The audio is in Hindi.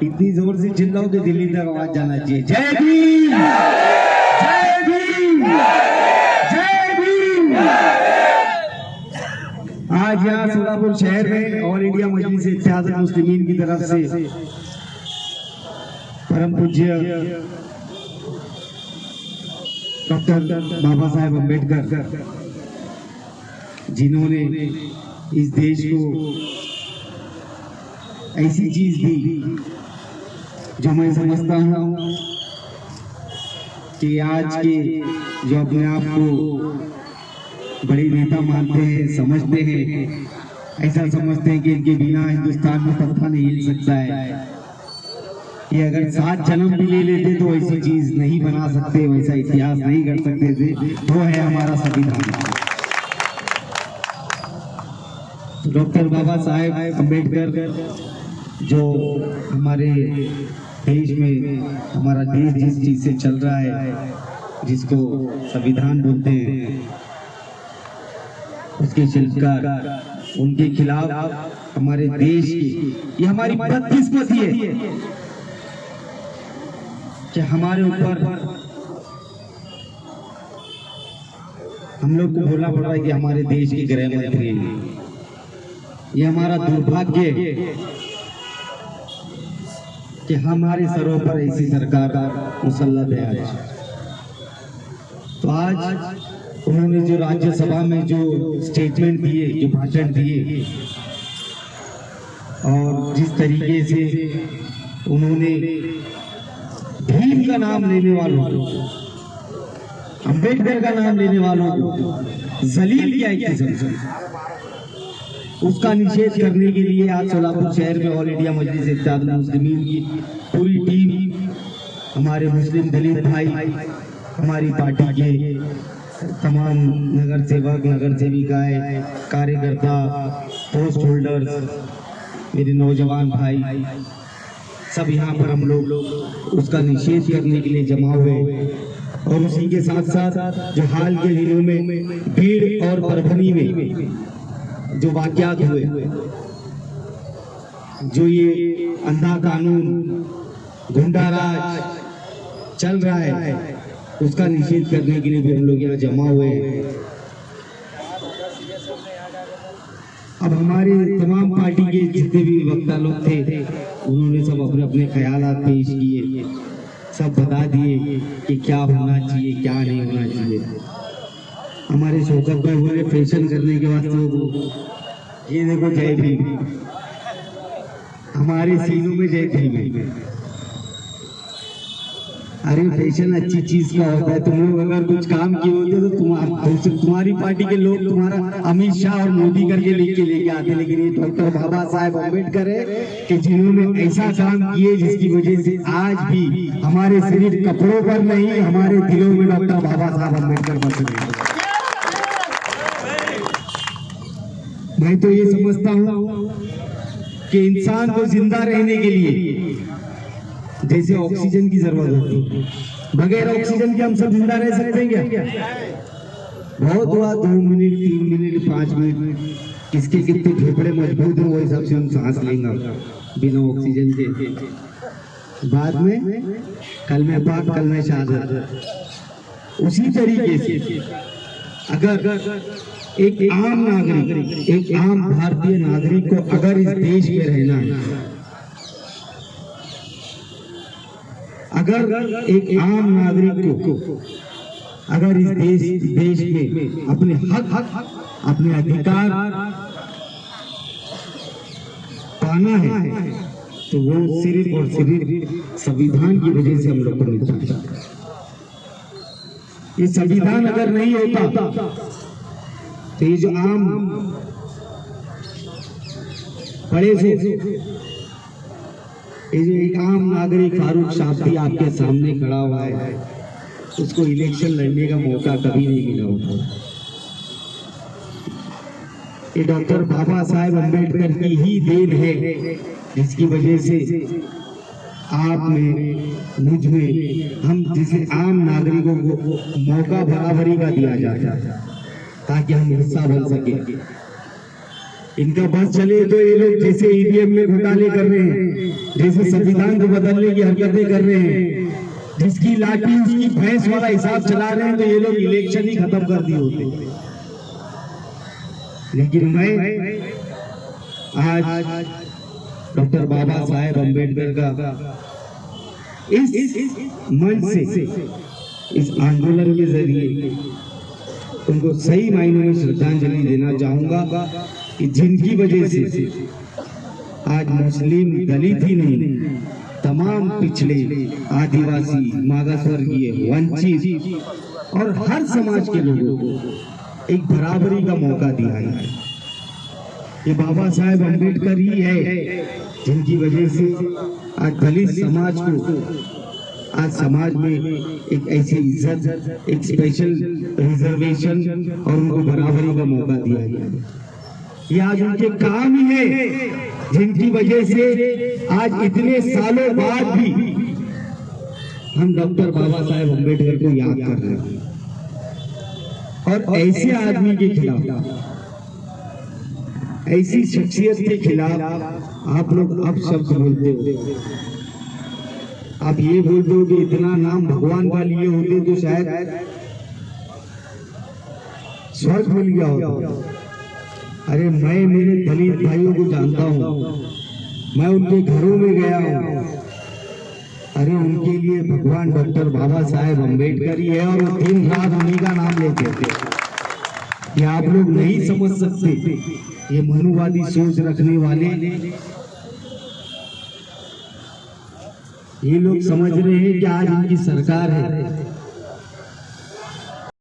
इतनी जोर से चिल्लाओ कि दिल्ली तक आवाज जाना चाहिए। जय भीम, जय भीम, जय भीम। आज यहाँ सोलापुर शहर में ऑल इंडिया मजलिस इत्तेहाद मुस्लिमीन की तरफ से परम पूज्य डॉक्टर बाबा साहेब अम्बेडकर, जिन्होंने इस देश को ऐसी चीज दी जो मैं समझता हूँ कि आज के जो अपने आप को बड़े नेता मानते हैं, समझते हैं, ऐसा समझते हैं कि इनके बिना हिंदुस्तान में तख्ता नहीं हिल सकता है। ये अगर 7 जन्म भी ले लेते तो ऐसी चीज नहीं बना सकते, वैसा इतिहास नहीं कर सकते थे। वो है हमारा संविधान। डॉक्टर बाबा साहेब अम्बेडकर जो हमारे देश में, हमारा देश जिस चीज से चल रहा है, जिसको संविधान बोलते हैं, उसके शिल्पकार, उनके खिलाफ हमारे देश की ये हमारी बदकिस्मती है कि हमारे ऊपर हम लोग को बोलना पड़ रहा है कि हमारे देश की गृह मंत्री है। ये हमारा दुर्भाग्य है कि हमारे सरों पर ऐसी सरकार मुसल्लत है। आज तो आज उन्होंने जो राज्यसभा में जो स्टेटमेंट दिए, जो भाषण दिए, और जिस तरीके से उन्होंने भीम का नाम लेने वालों को, अम्बेडकर का नाम लेने वालों को जलील किया एक किस्म से, उसका निषेध करने के लिए आज सोलापुर शहर में ऑल इंडिया मजलिस इत्तेहाद मुस्लिमीन की पूरी टीम, हमारे मुस्लिम दलित भाई, हमारी पार्टी के तमाम नगर सेवक, नगर सेविकाएं, कार्यकर्ता, पोस्ट होल्डर्स, मेरे नौजवान भाई, सब यहाँ पर हम लोग उसका निषेध करने के लिए जमा हुए। और उसी के साथ साथ जो हाल के दिनों में भीड़ और परभनी में जो वाकयात हुए, जो ये अंधा कानून, गुंडा राज चल रहा है, उसका निषेध करने के लिए भी हम लोग यहाँ जमा हुए हैं। अब हमारे तमाम पार्टी के जितने भी वक्ता लोग थे, उन्होंने सब अपने अपने ख्यालात पेश किए, सब बता दिए कि क्या होना चाहिए, क्या नहीं होना चाहिए। हमारे शौकत भाई बोले फैशन करने के वास्ते ये देखो जय भीम, हमारे सीनों में जय भीम है। अरे फैशन अच्छी चीज का होता है। तुम लोग अगर कुछ काम किए होते तो तुम्हारी पार्टी के लोग तुम्हारा अमित शाह और मोदी करके लेके आते, लेकिन ये डॉक्टर बाबा साहेब अम्बेडकर है कि जिन्होंने ऐसा काम किए जिसकी वजह से आज भी हमारे सिर्फ कपड़ों पर नहीं, हमारे दिलों में डॉक्टर बाबा साहेब अम्बेडकर बस रहे। मैं तो ये समझता हूँ कि इंसान को जिंदा रहने के लिए जैसे ऑक्सीजन की जरूरत होती है, बगैर ऑक्सीजन के हम सब जिंदा रह सकते हैं क्या? बहुत हुआ 2 मिनट, 3 मिनट, 5 मिनट, किसके कितने फेफड़े मजबूत हैं वो हिसाब से हम सांस लेंगे बिना ऑक्सीजन के। बाद में कल में पाक, कल में शहादत। उसी तरीके से अगर एक आम नागरिक, एक आम भारतीय नागरिक को अगर इस देश में रहना है, अगर एक आम नागरिक को अगर इस देश में अपने हक, अपने अधिकार पाना है, तो वो सिर्फ और सिर्फ संविधान की वजह से हम लोग को मिलता है। ये संविधान अगर नहीं होता तो ये जो आम बड़े से ये जो एक आम नागरिक फारूक शाफी आपके सामने खड़ा हुआ है, उसको इलेक्शन लड़ने का मौका कभी नहीं मिला होता। ये डॉक्टर बाबा साहेब अम्बेडकर की ही देन है, जिसकी वजह से आप में, मुझ में, हम जिसे आम नागरिकों को मौका बराबरी का दिया जाता है ताकि हम हिस्सा बन सके। इनका बस चले तो ये लोग जैसे ईवीएम में घोटाले कर रहे हैं, जैसे संविधान को बदलने की हरकतें कर रहे हैं, जिसकी लाठी उसकी भैंस वाला हिसाब चला रहे हैं, तो ये लोग इलेक्शन ही खत्म कर दिए होते। लेकिन मैं आज डॉक्टर बाबा साहेब अम्बेडकर का इस मंच से, इस आंदोलन के जरिए उनको सही मायने में श्रद्धांजलि देना चाहूंगा कि जिनकी वजह से आज मुस्लिम, दलित ही नहीं, तमाम पिछड़े, आदिवासी, मागासवर्गीय, वंचित और हर समाज के लोगों को एक बराबरी का मौका दिया है। ये बाबा साहेब अम्बेडकर ही है जिनकी वजह से आज दलित समाज को, आज समाज में एक ऐसी इज्जत, एक स्पेशल रिजर्वेशन और उनको बराबरी का मौका दिया गया। ये आज उनके काम ही है जिनकी वजह से आज इतने सालों बाद भी हम डॉक्टर बाबा साहेब अम्बेडकर को याद कर रहे हैं। और ऐसे आदमी के खिलाफ, ऐसी शख्सियत के खिलाफ आप लोग अब शब्द बोलते हो। आप ये बोलते हो कि इतना नाम भगवान का लिए होते तो शायद स्वर्ग मिल गया होता। अरे मैं मेरे दलित भाइयों को जानता हूँ, मैं उनके घरों में गया हूँ। अरे उनके लिए भगवान डॉक्टर बाबा साहेब अम्बेडकर ही है और वो दिन रात उन्हीं का नाम लेते थे। ये आप लोग नहीं समझ सकते। ये मनुवादी सोच रखने वाले ये लोग समझ रहे हैं कि आज इनकी सरकार है,